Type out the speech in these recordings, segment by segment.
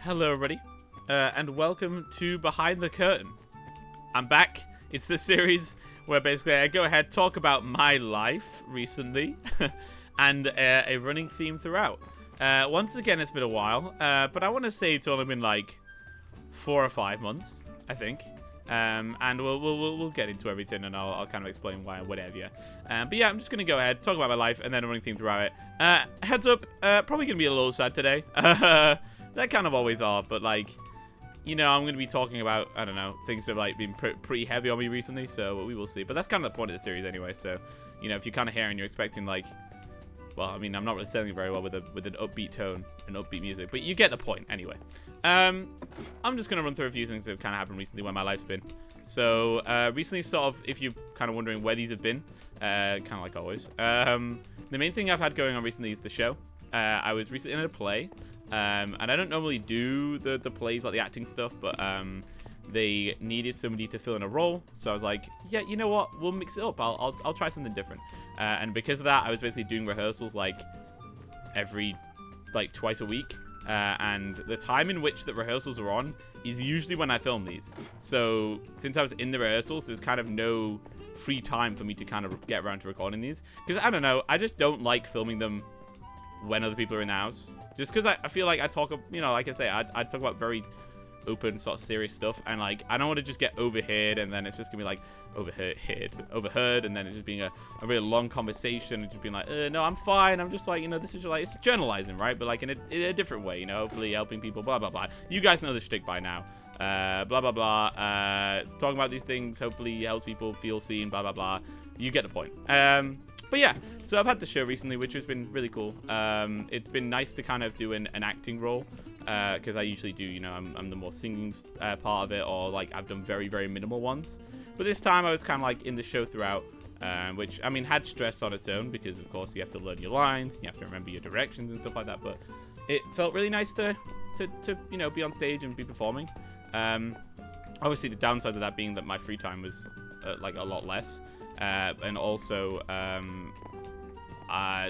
Hello, everybody, and welcome to Behind the Curtain. I'm back. It's the series where basically I go ahead, talk about my life recently, and a running theme throughout. Once again, it's been a while, but I want to say it's only been like 4 or 5 months, I think. And we'll get into everything, and I'll kind of explain why, whatever. But yeah, I'm just gonna go ahead, talk about my life, and then a running theme throughout it. Heads up, probably gonna be a little sad today. That kind of always are, but like, you know, I'm gonna be talking about, I don't know, things that have like been pretty heavy on me recently, so we will see. But that's kind of the point of the series anyway. So, you know, if you're kind of here and you're expecting like, well, I mean, I'm not really selling it very well with an upbeat tone and upbeat music, but you get the point anyway. I'm just gonna run through a few things that have kind of happened recently where my life's been. So recently, sort of, if you're kind of wondering where these have been, kind of like always, the main thing I've had going on recently is the show. I was recently in a play, and I don't normally do the plays, like the acting stuff, but they needed somebody to fill in a role, so I was like, yeah, you know what, we'll mix it up. I'll try something different. And because of that, I was basically doing rehearsals like twice a week. And the time in which the rehearsals are on is usually when I film these. So since I was in the rehearsals, there's kind of no free time for me to kind of get around to recording these. Because I don't know, I just don't like filming them when other people are in the house. Just because I feel like I talk, you know, like I say, I talk about very open, sort of serious stuff, and like I don't want to just get overheard, and then it's just gonna be like overheard, and then it's just being a really long conversation, and just being like, no, I'm fine. I'm just like, you know, this is like, it's journalizing, right? But like in a different way, you know, hopefully helping people, blah blah blah. You guys know the shtick by now. Blah blah blah. Talking about these things hopefully helps people feel seen, blah blah blah. You get the point. But yeah, so I've had the show recently, which has been really cool. It's been nice to kind of do an acting role, because I usually do, you know, I'm the more singing part of it, or like I've done very, very minimal ones. But this time I was kind of like in the show throughout, which, I mean, had stress on its own, because of course you have to learn your lines, you have to remember your directions and stuff like that, but it felt really nice to you know, be on stage and be performing. Obviously the downside of that being that my free time was like a lot less. And also,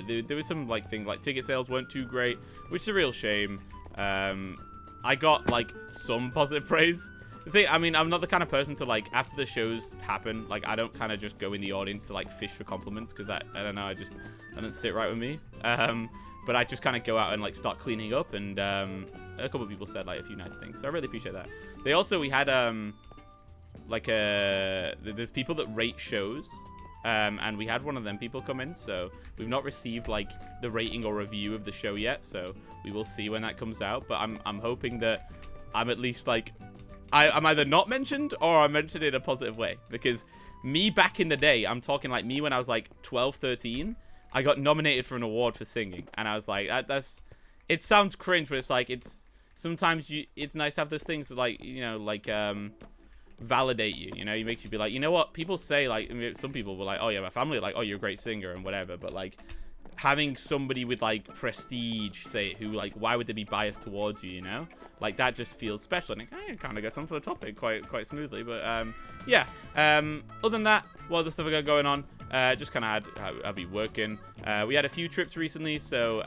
there was some like thing like ticket sales weren't too great, which is a real shame. I got like some positive praise. The thing, I mean, I'm not the kind of person to like after the shows happen, like I don't kind of just go in the audience to like fish for compliments, because I don't know, I don't sit right with me. But I just kind of go out and like start cleaning up, and a couple of people said like a few nice things, so I really appreciate that. We had there's people that rate shows, and we had one of them people come in, so we've not received like the rating or review of the show yet, so we will see when that comes out. But I'm hoping that I'm at least like I'm either not mentioned or I'm mentioned in a positive way, because me back in the day, I'm talking like me when I was like 12, 13, I got nominated for an award for singing, and I was like, it sounds cringe, but it's like, it's sometimes it's nice to have those things that, like, you know, like validate you, you know, you make you be like, you know what, people say, like, I mean, some people were like, oh yeah, my family like, oh, you're a great singer and whatever, but like having somebody with like prestige say it, who like, why would they be biased towards you, you know, like that just feels special, and it kind of gets onto the topic quite smoothly. But yeah, other than that, what other stuff I got going on? Just kind of I'll be working. We had a few trips recently, so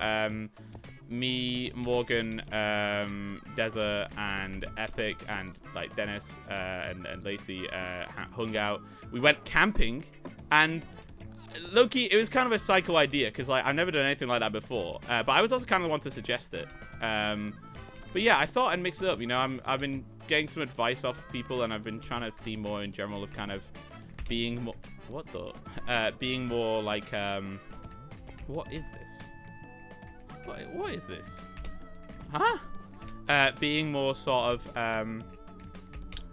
me, Morgan, Deza, and Epic, and like Dennis and Lacey hung out. We went camping, and low-key, it was kind of a psycho idea, because like I've never done anything like that before. But I was also kind of the one to suggest it. But yeah, I thought I'd mix it up. You know, I've been getting some advice off people, and I've been trying to see more in general of kind of being more. What the? Being more like what is this? What is this? Huh? Being more sort of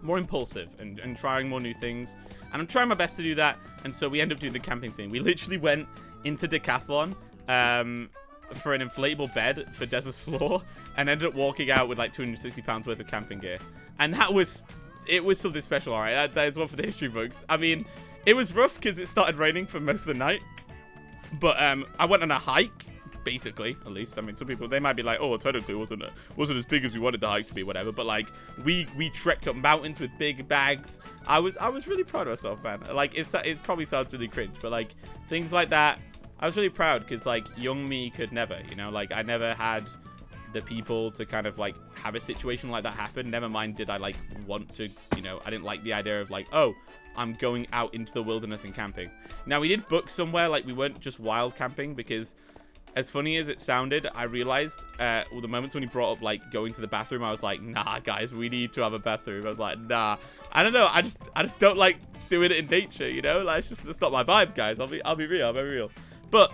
more impulsive and trying more new things. And I'm trying my best to do that. And so we end up doing the camping thing. We literally went into Decathlon for an inflatable bed for Deza's floor, and ended up walking out with like 260 pounds worth of camping gear. And it was something special, all right? That is one for the history books. I mean, it was rough because it started raining for most of the night. But I went on a hike, basically, at least. I mean, some people, they might be like, oh, technically it wasn't as big as we wanted the hike to be, whatever. But like, we trekked up mountains with big bags. I was really proud of myself, man. Like, it probably sounds really cringe, but like, things like that, I was really proud, because like, young me could never, you know, like, I never had the people to kind of like have a situation like that happen. Never mind, did I like want to, you know, I didn't like the idea of like, oh, I'm going out into the wilderness and camping. Now, we did book somewhere, like we weren't just wild camping, because as funny as it sounded, I realized the moments when he brought up like going to the bathroom, I was like, nah, guys, we need to have a bathroom. I was like, nah, I don't know, I just don't like doing it in nature, you know, like it's not my vibe, guys. I'll be real, but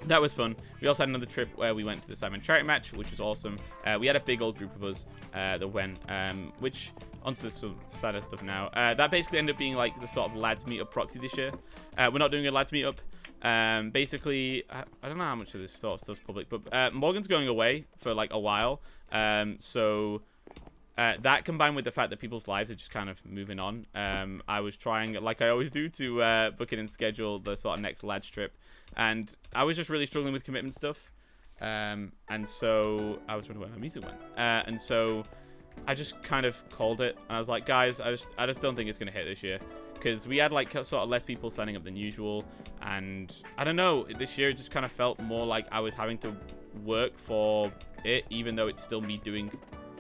that was fun. We also had another trip where we went to the Simon charity match, which was awesome. We had a big old group of us that went, which, onto some sadder stuff now. That basically ended up being like the sort of lads meetup proxy this year. We're not doing a lads meetup. Basically, I don't know how much of this sort of stuff's public, but Morgan's going away for like a while. So that combined with the fact that people's lives are just kind of moving on. I was trying, like I always do, to book it and schedule the sort of next lads trip. And I was just really struggling with commitment stuff. And so I was wondering where my music went. And so I just kind of called it. And I was like, guys, I just don't think it's going to hit this year. Because we had like sort of less people signing up than usual. And I don't know, this year it just kind of felt more like I was having to work for it, even though it's still me doing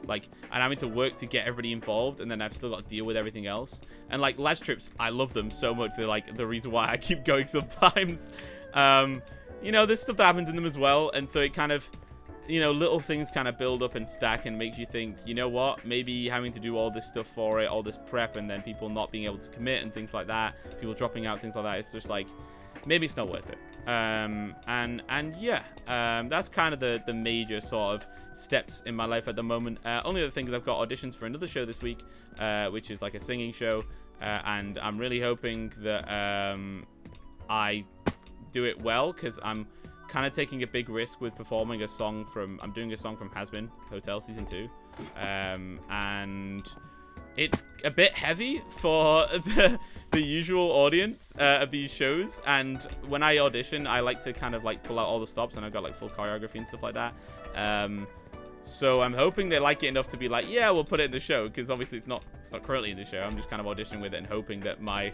like, and having to work to get everybody involved, and then I've still got to deal with everything else. And like lads trips, I love them so much. They're like the reason why I keep going sometimes. You know, there's stuff that happens in them as well, and so it kind of, you know, little things kind of build up and stack and make you think, you know what, maybe having to do all this stuff for it, all this prep, and then people not being able to commit and things like that, people dropping out, things like that, it's just like, maybe it's not worth it. And yeah, that's kind of the major sort of steps in my life at the moment. Only other thing is I've got auditions for another show this week, which is like a singing show, and I'm really hoping that I do it well, because I'm kind of taking a big risk with performing a song from, I'm doing a song from Has Been Hotel Season 2, and it's a bit heavy for the usual audience of these shows. And when I audition, I like to kind of like pull out all the stops, and I've got like full choreography and stuff like that. So I'm hoping they like it enough to be like, yeah, we'll put it in the show, because obviously it's not currently in the show. I'm just kind of auditioning with it and hoping that my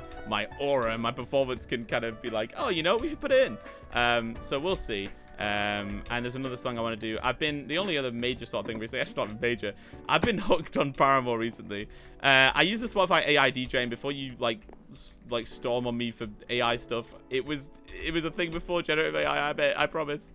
aura and my performance can kind of be like, oh, you know, we should put it in. So we'll see. And there's another song I want to do. The only other major sort of thing recently, it's not major, I've been hooked on Paramore recently. I use the Spotify AI DJ, and before you like storm on me for AI stuff, it was a thing before generative AI, I promise.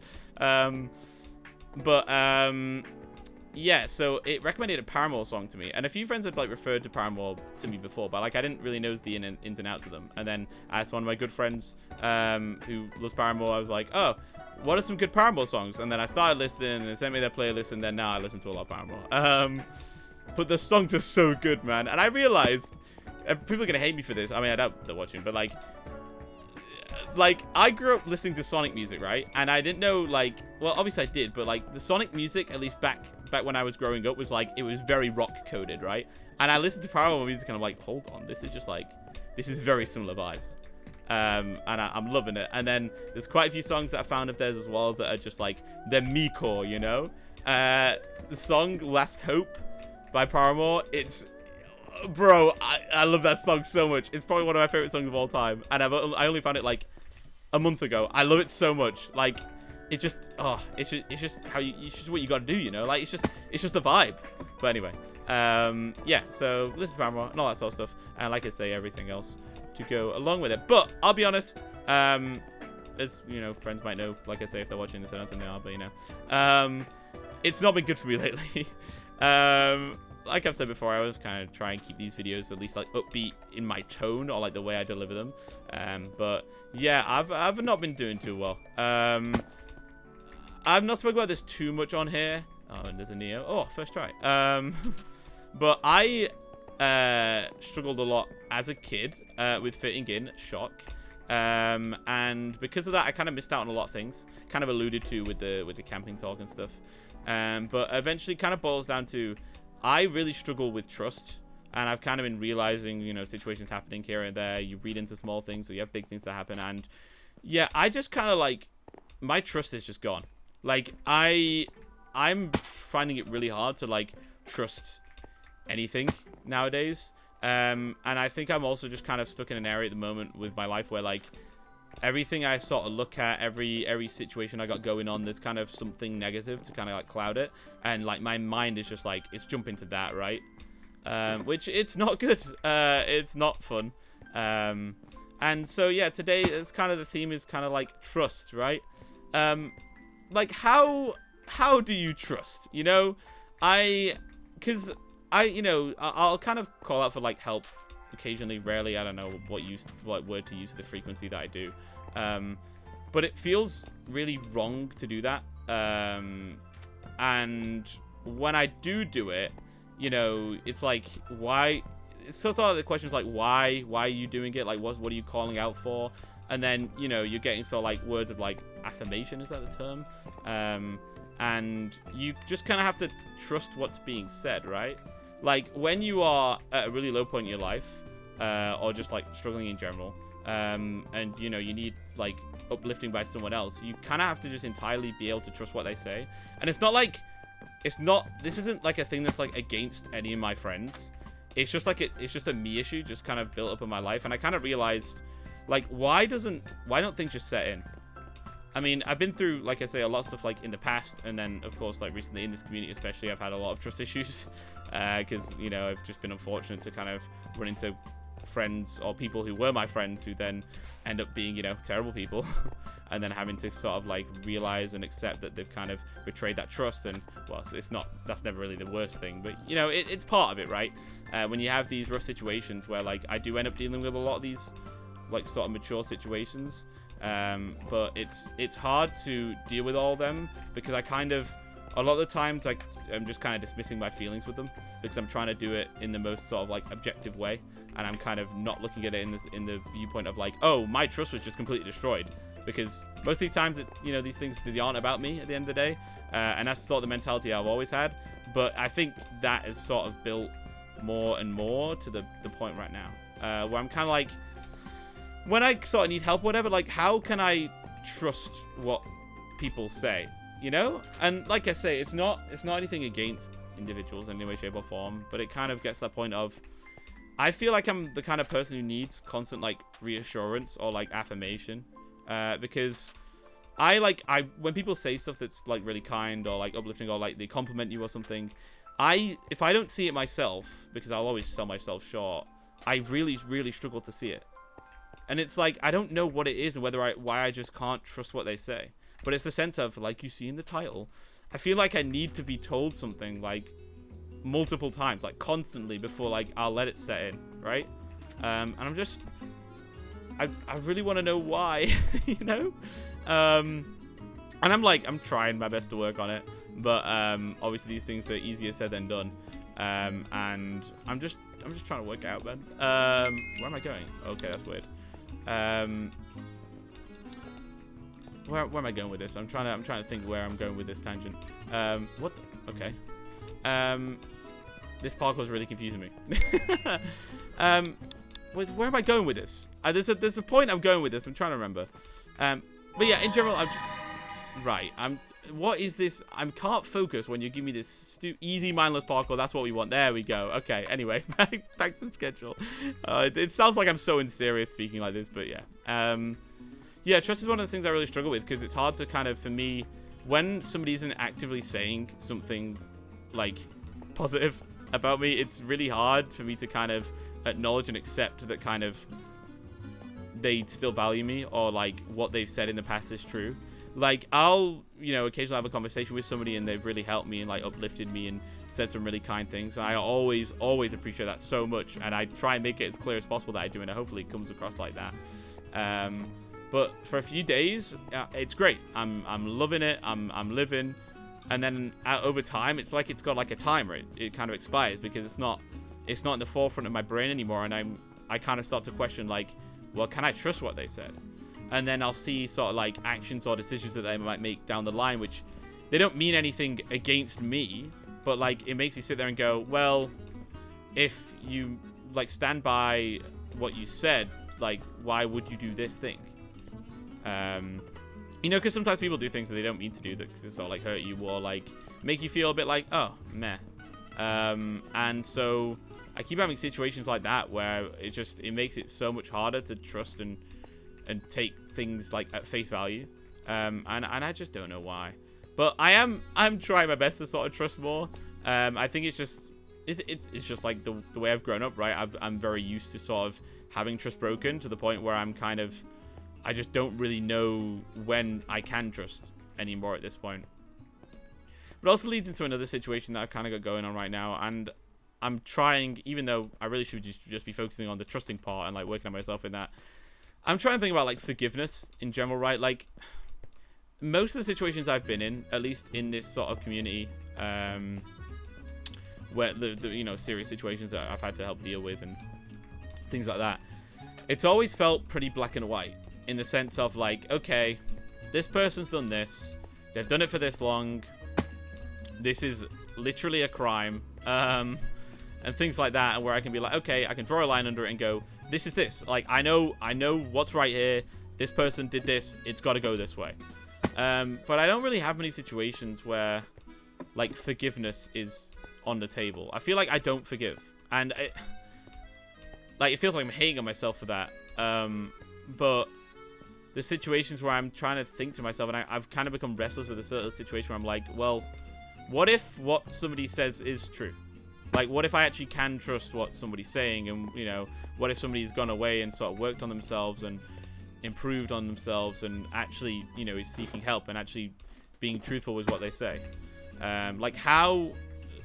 Yeah, so it recommended a Paramore song to me, and a few friends had like referred to Paramore to me before, but like I didn't really know the ins and outs of them. And then I asked one of my good friends who loves Paramore. I was like, oh, what are some good Paramore songs? And then I started listening, and they sent me their playlist, and then now I listen to a lot of Paramore. But the songs are so good, man. And I realized, people are gonna hate me for this, I mean, I doubt they're watching, but like I grew up listening to Sonic music, right? And I didn't know, like, well, obviously I did, but like the Sonic music, at least back when I was growing up, was like, it was very rock coded, right? And I listened to Paramore music, and I'm like, hold on, this is very similar vibes. And I'm loving it. And then there's quite a few songs that I found of theirs as well that are just like, they're me-core, you know? The song Last Hope by Paramore, it's, bro, I love that song so much. It's probably one of my favorite songs of all time, and I only found it like a month ago. I love it so much. Like, it just, it's just how it's just what you gotta do, you know? Like, it's just a vibe. But anyway, yeah, so listen to Paramore and all that sort of stuff, and like I say, everything else to go along with it. But I'll be honest, as you know, friends might know, like I say, if they're watching this, I don't think they are, but you know, it's not been good for me lately. Like I've said before, I always kind of try and keep these videos at least like upbeat in my tone, or like the way I deliver them. But yeah, I've not been doing too well. I've not spoken about this too much on here. Oh, and there's a Neo. Oh, first try. But I struggled a lot as a kid with fitting in. Shock. And because of that, I kind of missed out on a lot of things. Kind of alluded to with the camping talk and stuff. But eventually, kind of boils down to, I really struggle with trust, and I've kind of been realizing, you know, situations happening here and there. You read into small things, so you have big things that happen, and yeah, I just kind of like, my trust is just gone. Like, I'm finding it really hard to like trust anything nowadays. And I think I'm also just kind of stuck in an area at the moment with my life where like, everything I sort of look at, every situation I got going on, there's kind of something negative to kind of like cloud it, and like my mind is just like it's jumping to that, right? Which it's not good. It's not fun. And so yeah, today it's kind of the theme is kind of like trust, right? Like how do you trust? You know, because I'll kind of call out for like help occasionally, rarely. I don't know what word to use for the frequency that I do. But it feels really wrong to do that. And when I do it, you know, it's like, why? It's sort of the questions like, why are you doing it? Like, what are you calling out for? And then, you know, you're getting sort of like words of like affirmation, is that the term? And you just kind of have to trust what's being said, right? Like when you are at a really low point in your life, or just like struggling in general, and you know, you need like uplifting by someone else, you kind of have to just entirely be able to trust what they say. And it's not like, this isn't like a thing that's like against any of my friends. It's just like it's just a me issue, just kind of built up in my life. And I kind of realized, like, why don't things just set in? I mean, I've been through, like I say, a lot of stuff like in the past, and then of course, like recently in this community, especially, I've had a lot of trust issues, because you know, I've just been unfortunate to kind of run into friends or people who were my friends who then end up being, you know, terrible people, and then having to sort of like realize and accept that they've kind of betrayed that trust. And well, that's never really the worst thing, but you know, it's part of it, right? When you have these rough situations where like I do end up dealing with a lot of these like sort of mature situations, but it's hard to deal with all of them, because I kind of, a lot of the times I'm just kind of dismissing my feelings with them, because I'm trying to do it in the most sort of like objective way, and I'm kind of not looking at it in the viewpoint of like, oh, my trust was just completely destroyed, because most of the times you know, these things, they aren't about me at the end of the day, and that's sort of the mentality I've always had. But I think that is sort of built more and more to the point right now, where I'm kind of like, when I sort of need help or whatever, like, how can I trust what people say, you know? And like I say, it's not anything against individuals in any way, shape, or form, but it kind of gets to that point of, I feel like I'm the kind of person who needs constant like reassurance or like affirmation, because when people say stuff that's like really kind or like uplifting, or like they compliment you or something, if I don't see it myself, because I'll always sell myself short, I really, really struggle to see it. And it's like, I don't know what it is and why I just can't trust what they say. But it's the sense of, like you see in the title, I feel like I need to be told something like multiple times, like constantly, before like I'll let it set in, right? And I'm just, I really want to know why, you know? And I'm trying my best to work on it, but obviously these things are easier said than done. And I'm just trying to work out, man. Where am I going? Okay, that's weird. Where am I going with this? I'm trying to think where I'm going with this tangent. Okay. This parkour's really confusing me. Where am I going with this? There's a point I'm going with this. I'm trying to remember. But yeah, in general, what is this? I can't focus when you give me this easy, mindless parkour. That's what we want. There we go. Okay, anyway, back to the schedule. It sounds like I'm so unserious speaking like this, but yeah. Yeah, trust is one of the things I really struggle with, because it's hard to kind of, for me, when somebody isn't actively saying something, like, positive about me, it's really hard for me to kind of acknowledge and accept that kind of they still value me, or, like, what they've said in the past is true. Like, I'll, you know, occasionally have a conversation with somebody and they've really helped me and, like, uplifted me and said some really kind things. And I always appreciate that so much. And I try and make it as clear as possible that I do, and hopefully it comes across like that. But for a few days, it's great. I'm loving it. I'm living. And then over time, it's like it's got like a timer. It kind of expires, because it's not in the forefront of my brain anymore. And I kind of start to question, like, well, can I trust what they said? And then I'll see sort of like actions or decisions that they might make down the line, which they don't mean anything against me, but like it makes me sit there and go, well, if you like stand by what you said, like, why would you do this thing? You know, because sometimes people do things that they don't mean to do, that sort of like hurt you or like make you feel a bit like, oh, meh. And so I keep having situations like that where it makes it so much harder to trust and and take things like at face value. And I just don't know why. But I'm trying my best to sort of trust more. I think it's just like the way I've grown up, right? I'm very used to sort of having trust broken to the point where I just don't really know when I can trust anymore at this point. But also leads into another situation that I've kind of got going on right now, and I'm trying, even though I really should just be focusing on the trusting part and like working on myself in that, I'm trying to think about like forgiveness in general, right? Like most of the situations I've been in, at least in this sort of community, where the serious situations that I've had to help deal with and things like that, it's always felt pretty black and white in the sense of like, okay, this person's done this, they've done it for this long, this is literally a crime, and things like that, and where I can be like, okay, I can draw a line under it and go, this is this, like I know what's right here, this person did this, it's got to go this way. But I don't really have many situations where like forgiveness is on the table. I feel like I don't forgive, and it feels like I'm hating on myself for that. But the situations where I'm trying to think to myself, and I've kind of become restless with a certain situation where I'm like, well, what if what somebody says is true? Like, what if I actually can trust what somebody's saying? And, what if somebody's gone away and sort of worked on themselves and improved on themselves and actually, is seeking help and actually being truthful with what they say? Like, how,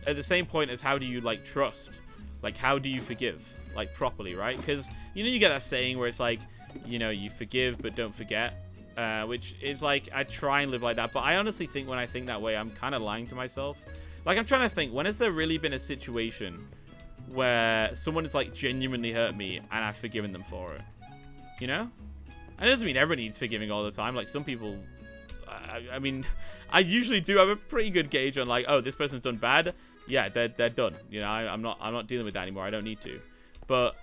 at the same point as how do you, like, trust? Like, how do you forgive? Like, properly, right? Because, you get that saying where it's like, you forgive but don't forget. Which is like, I try and live like that. But I honestly think when I think that way, I'm kind of lying to myself. Like, I'm trying to think, when has there really been a situation where someone has, like, genuinely hurt me and I've forgiven them for it? And it doesn't mean everyone needs forgiving all the time. Like, some people, I mean, I usually do have a pretty good gauge on, like, oh, this person's done bad. Yeah, they're done. I'm not dealing with that anymore. I don't need to. But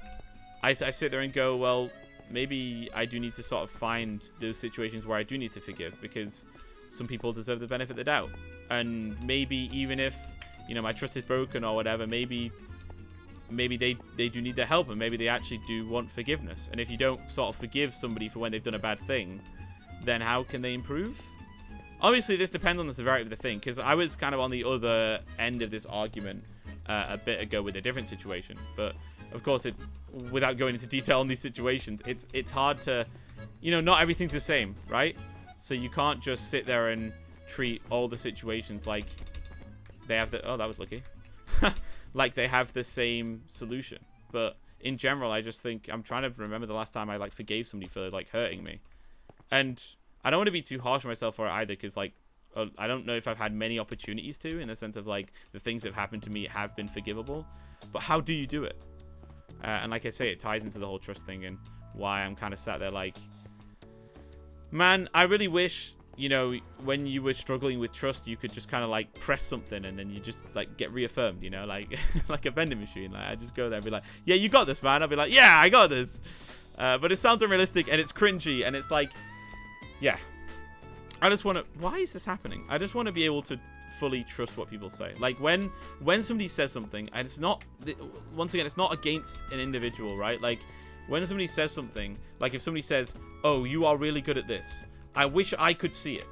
I sit there and go, well, maybe I do need to sort of find those situations where I do need to forgive, because some people deserve the benefit of the doubt. And maybe even if, my trust is broken or whatever, maybe they do need their help, and maybe they actually do want forgiveness. And if you don't sort of forgive somebody for when they've done a bad thing, then how can they improve? Obviously, this depends on the severity of the thing, because I was kind of on the other end of this argument a bit ago with a different situation. But, of course, without going into detail on these situations, it's hard to, not everything's the same, right? So you can't just sit there and treat all the situations like they have oh, that was lucky. Like they have the same solution. But in general, I just think, I'm trying to remember the last time I, like, forgave somebody for, like, hurting me. And I don't want to be too harsh on myself for it either, because, like, I don't know if I've had many opportunities to, in the sense of, like, the things that have happened to me have been forgivable. But how do you do it? And like I say, it ties into the whole trust thing, and why I'm kind of sat there like, man, I really wish, when you were struggling with trust, you could just kind of like press something and then you just like get reaffirmed, like like a vending machine. Like, I just go there and be like, yeah, you got this, man. I'll be like, yeah, I got this. But it sounds unrealistic and it's cringy, and it's like, yeah, I just want to, why is this happening? I just want to be able to fully trust what people say. Like when somebody says something, and it's not, once again, it's not against an individual, right? Like when somebody says something, like if somebody says, oh, you are really good at this, I wish I could see it,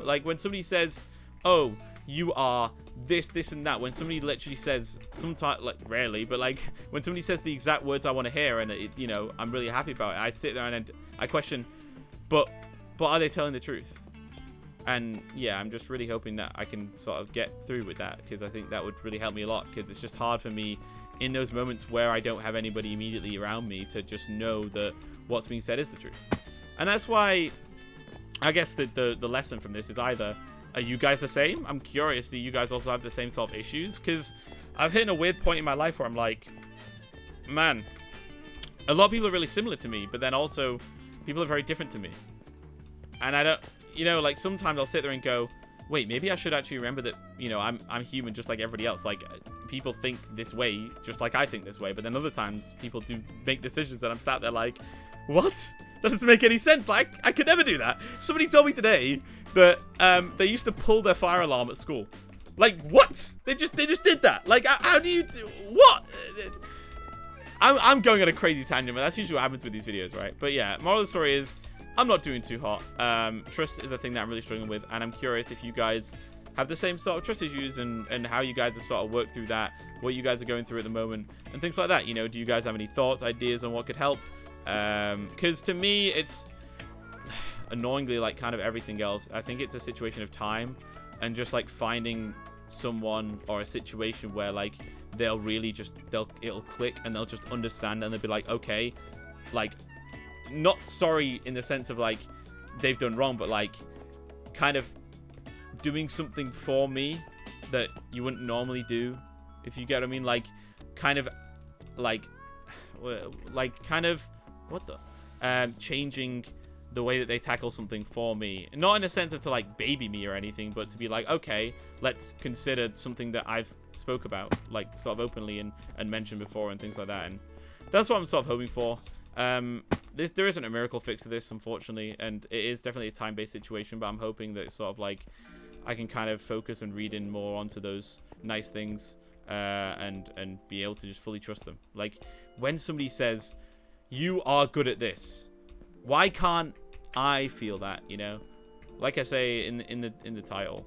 like when somebody says, oh, you are this and that, when somebody literally says, sometimes, like rarely, but like when somebody says the exact words I want to hear, and it, I'm really happy about it, I sit there and I question, but are they telling the truth? And yeah, I'm just really hoping that I can sort of get through with that, because I think that would really help me a lot, because it's just hard for me in those moments where I don't have anybody immediately around me to just know that what's being said is the truth. And that's why I guess the lesson from this is either, are you guys the same? I'm curious, do you guys also have the same sort of issues? Because I've hit a weird point in my life where I'm like, man, a lot of people are really similar to me, but then also people are very different to me. And I don't, like sometimes I'll sit there and go, wait, maybe I should actually remember that, I'm human just like everybody else. Like, people think this way just like I think this way, but then other times people do make decisions that I'm sat there like, what? That doesn't make any sense. Like, I could never do that. Somebody told me today that they used to pull their fire alarm at school. Like, what? They just did that. Like, how do you do what? I'm going on a crazy tangent, but that's usually what happens with these videos, right? But yeah, moral of the story is I'm not doing too hot. Trust is a thing that I'm really struggling with, and I'm curious if you guys have the same sort of trust issues and how you guys have sort of worked through that, what you guys are going through at the moment, and things like that. You know, do you guys have any thoughts, ideas on what could help? Because to me, it's annoyingly like kind of everything else. I think it's a situation of time and just like finding someone or a situation where like they'll really just it'll click and they'll just understand and they'll be like, okay, like not sorry in the sense of like they've done wrong, but like kind of doing something for me that you wouldn't normally do, if you get what I mean. Like kind of like kind of what the changing the way that they tackle something for me, not in a sense of to like baby me or anything, but to be like, okay, let's consider something that I've spoke about like sort of openly and mentioned before and things like that. And that's what I'm sort of hoping for. There isn't a miracle fix to this, unfortunately, and it is definitely a time-based situation, but I'm hoping that it's sort of like I can kind of focus and read in more onto those nice things and be able to just fully trust them. Like when somebody says you are good at this, why can't I feel that, you know? Like I say in the title,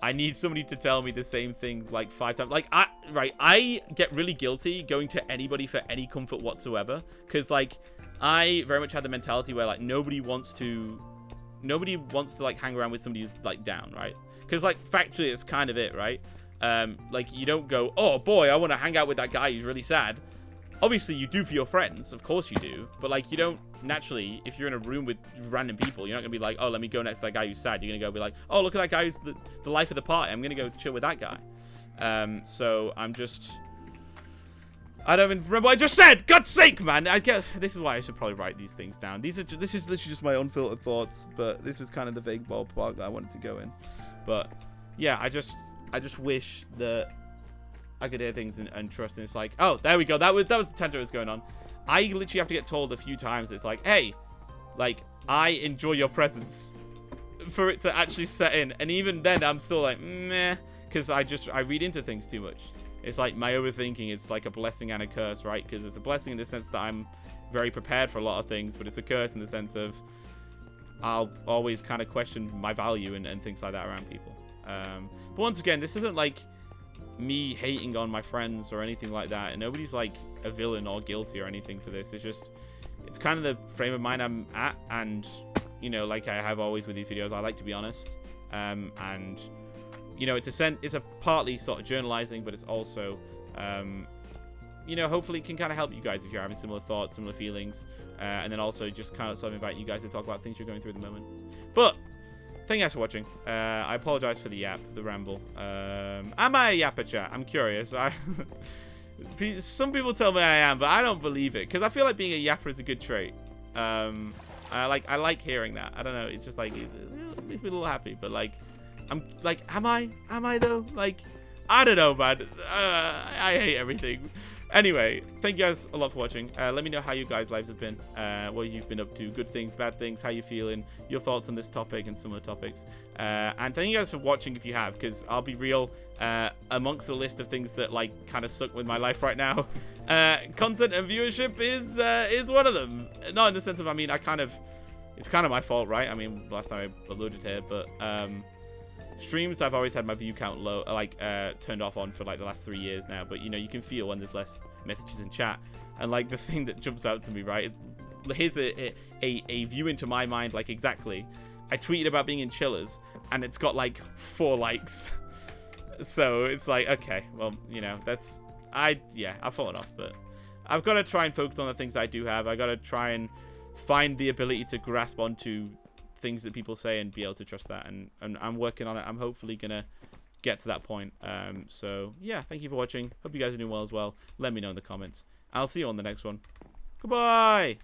I need somebody to tell me the same thing like 5 times. Like I get really guilty going to anybody for any comfort whatsoever, because like I very much had the mentality where like nobody wants to like hang around with somebody who's like down, right? Because like factually it's kind of it, right? Like you don't go, oh boy, I want to hang out with that guy who's really sad. Obviously you do for your friends, of course you do, but like you don't naturally, if you're in a room with random people, you're not gonna be like, oh, let me go next to that guy who's sad. You're gonna go be like, oh, look at that guy who's the life of the party, I'm gonna go chill with that guy. So I don't even remember what I just said. God's sake, man. I guess this is why I should probably write these things down. This is literally just my unfiltered thoughts, but this was kind of the vague ballpark that I wanted to go in. But yeah, I just wish that I could hear things and trust. And it's like, oh, there we go. That was the tangent that was going on. I literally have to get told a few times. It's like, hey, like I enjoy your presence, for it to actually set in. And even then, I'm still like, meh, because I read into things too much. It's like my overthinking is like a blessing and a curse, right? Because it's a blessing in the sense that I'm very prepared for a lot of things, but it's a curse in the sense of I'll always kind of question my value and things like that around people. But once again, this isn't like me hating on my friends or anything like that, and nobody's like a villain or guilty or anything for this. It's kind of the frame of mind I'm at, and you know, like I have always with these videos, I like to be honest, and you know, it's a partly sort of journalizing, but it's also you know, hopefully it can kind of help you guys if you're having similar thoughts, similar feelings, and then also just kind of sort of invite you guys to talk about things you're going through at the moment. But thank you guys for watching. I apologize for the ramble. Am I a yapper, chat? I'm curious. Some people tell me I am, but I don't believe it, because I feel like being a yapper is a good trait. I like hearing that. I don't know. It's just like it makes me a little happy. But like, I'm like, am I though? Like, I don't know, man. I hate everything. Anyway, thank you guys a lot for watching. Let me know how you guys' lives have been, what you've been up to, good things, bad things, how you feeling, your thoughts on this topic and similar topics. And thank you guys for watching if you have, because I'll be real, amongst the list of things that like kind of suck with my life right now, content and viewership is one of them. Not in the sense of, I mean, it's kind of my fault, right? I mean, last time I uploaded here, but streams, I've always had my view count low, like turned off on for like the last 3 years now. But you know, you can feel when there's less messages in chat, and like the thing that jumps out to me, right? Here's a view into my mind, like exactly. I tweeted about being in Chillers, and it's got like 4 likes. So it's like, okay, well, you know, I've fallen off, but I've got to try and focus on the things I do have. I got to try and find the ability to grasp onto things that people say and be able to trust that, and I'm working on it. I'm hopefully gonna get to that point. So yeah, thank you for watching. Hope you guys are doing well as well. Let me know in the comments. I'll see you on the next one. Goodbye.